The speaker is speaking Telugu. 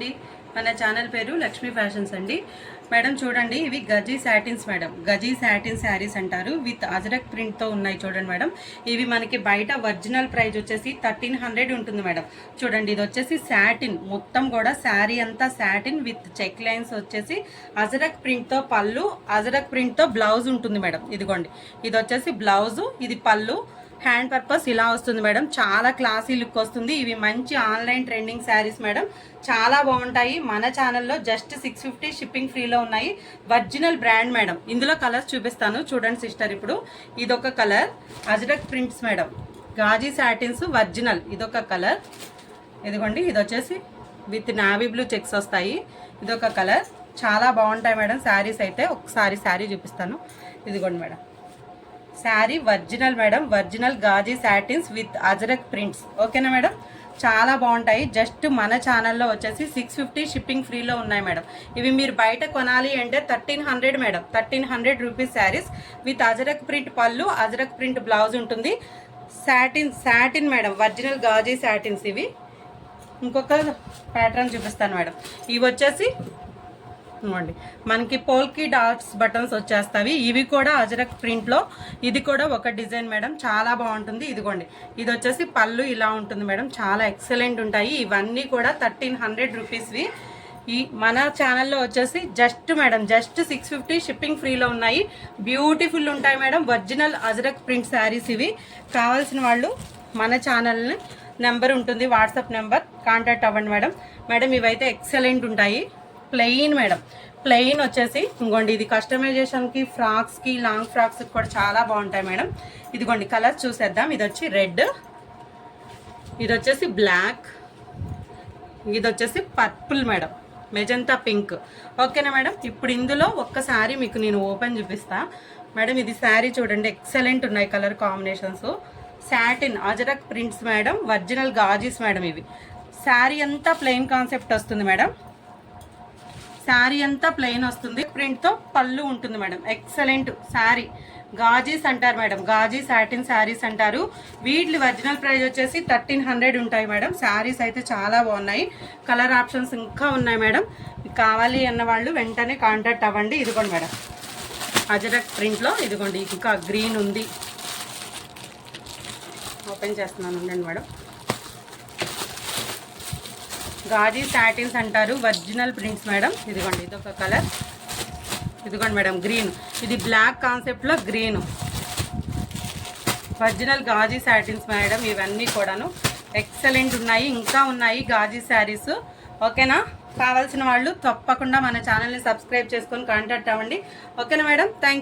అండి, మన ఛానల్ పేరు లక్ష్మీ ఫ్యాషన్స్ అండి. మేడం చూడండి, ఇవి Gaji satins madam. Gaji satin saris అంటారు. విత్ అజరక్ ప్రింట్తో ఉన్నాయి చూడండి మేడం. ఇవి మనకి బయట ఒరిజినల్ ప్రైస్ వచ్చేసి 1300 ఉంటుంది మేడం. చూడండి, ఇది వచ్చేసి సాటిన్, మొత్తం కూడా శారీ అంతా సాటిన్ విత్ చెక్ లైన్స్ వచ్చేసి అజరక్ ప్రింట్తో పళ్ళు, అజరక్ ప్రింట్తో బ్లౌజ్ ఉంటుంది మేడం. ఇదిగోండి, ఇది వచ్చేసి బ్లౌజు, ఇది పళ్ళు. హ్యాండ్ పర్పస్ ఇలా వస్తుంది మేడం. చాలా క్లాసీ లుక్ వస్తుంది. ఇవి మంచి ఆన్లైన్ ట్రెండింగ్ శారీస్ మేడం, చాలా బాగుంటాయి. మన ఛానల్లో జస్ట్ 650 షిప్పింగ్ ఫ్రీలో ఉన్నాయి. Original brand madam. ఇందులో కలర్స్ చూపిస్తాను చూడండి సిస్టర్. ఇప్పుడు ఇదొక colour, ajrak prints madam, gaji satins original. ఇదొక కలర్, ఇదిగోండి, ఇది వచ్చేసి విత్ నావీ బ్లూ చెక్స్ వస్తాయి. ఇదొక కలర్, చాలా బాగుంటాయి మేడం శారీస్ అయితే. ఒకసారి శారీ చూపిస్తాను. ఇదిగోండి madam, sari original madam, original gaji satins with ajrak prints. ఓకేనా మేడం, చాలా బాగుంటాయి. జస్ట్ మన ఛానల్లో వచ్చేసి 650 షిప్పింగ్ ఫ్రీలో ఉన్నాయి మేడం. ఇవి మీరు బయట కొనాలి అంటే 1300 madam, 1300 rupees saris with ajrak print పళ్ళు, అజరక్ ప్రింట్ బ్లౌజ్ ఉంటుంది. Satin madam, original gaji satins. ఇవి ఇంకొక ప్యాటర్న్ చూపిస్తాను మేడం. ఇవి వచ్చేసి ఇవ్వండి, మనకి పోల్కి డాట్స్ బటన్స్ వచ్చేస్తాయి. ఇవి కూడా అజరక్ ప్రింట్లో. ఇది కూడా ఒక డిజైన్ మేడం, చాలా బాగుంటుంది. ఇదిగోండి, ఇది వచ్చేసి పళ్ళు ఇలా ఉంటుంది మేడం, చాలా ఎక్సలెంట్ ఉంటాయి. ఇవన్నీ కూడా 1300 రూపీస్వి. ఈ మన ఛానల్లో వచ్చేసి జస్ట్ మేడం, జస్ట్ 650 షిప్పింగ్ ఫ్రీలో ఉన్నాయి. బ్యూటిఫుల్ ఉంటాయి madam, original ajrakh print saris. ఇవి కావాల్సిన వాళ్ళు మన ఛానల్ని నెంబర్ ఉంటుంది, వాట్సాప్ నెంబర్, కాంటాక్ట్ అవ్వండి మేడం. మేడం ఇవైతే ఎక్సలెంట్ ఉంటాయి. ప్లెయిన్ మేడం, ప్లెయిన్ వచ్చేసి ఇంకోండి, ఇది కస్టమైజేషన్కి, ఫ్రాక్స్కి, లాంగ్ ఫ్రాక్స్కి కూడా చాలా బాగుంటాయి మేడం. ఇదిగోండి కలర్స్ చూసేద్దాం. ఇది వచ్చి రెడ్, ఇది వచ్చేసి బ్లాక్, ఇది వచ్చేసి పర్పుల్ మేడం, మెజంతా పింక్. ఓకేనా మేడం, ఇప్పుడు ఇందులో ఒక్కసారి మీకు నేను ఓపెన్ చూపిస్తా మేడం. ఇది శారీ చూడండి, ఎక్సలెంట్ ఉన్నాయి colour combinations. Satin ajrakh prints madam, original గాజీస్ మేడం. ఇవి శారీ అంతా ప్లెయిన్ కాన్సెప్ట్ వస్తుంది మేడం. శారీ అంతా ప్లెయిన్ వస్తుంది, ప్రింట్తో పళ్ళు ఉంటుంది మేడం. ఎక్సలెంట్ శారీ, గాజీస్ అంటారు మేడం, గాజీ సాటిన్ శారీస్ అంటారు. వీటి ఒరిజినల్ ప్రైస్ వచ్చేసి 1300 ఉంటాయి మేడం. శారీస్ అయితే చాలా బాగున్నాయి. కలర్ ఆప్షన్స్ ఇంకా ఉన్నాయి మేడం. కావాలి అన్న వాళ్ళు వెంటనే కాంటాక్ట్ అవ్వండి. ఇదిగోండి మేడం, అజరక్ ప్రింట్లో. ఇదిగోండి, ఇంకా గ్రీన్ ఉంది, ఓపెన్ చేస్తున్నాను ఉండండి మేడం. గాజీ సాటిన్స్ అంటారు, ఒరిజినల్ ప్రింట్స్ మేడం. ఇదిగోండి, ఇదొక కలర్. ఇదిగోండి మేడం, గ్రీన్. ఇది బ్లాక్ కాన్సెప్ట్లో green, original gaji satins madam. ఇవన్నీ కూడాను ఎక్సలెంట్ ఉన్నాయి, ఇంకా ఉన్నాయి గాజీ శారీస్. ఓకేనా, కావాల్సిన వాళ్ళు తప్పకుండా మన ఛానల్ని సబ్స్క్రైబ్ చేసుకొని కాంటాక్ట్ అవ్వండి. ఓకేనా మేడం, థ్యాంక్ యూ.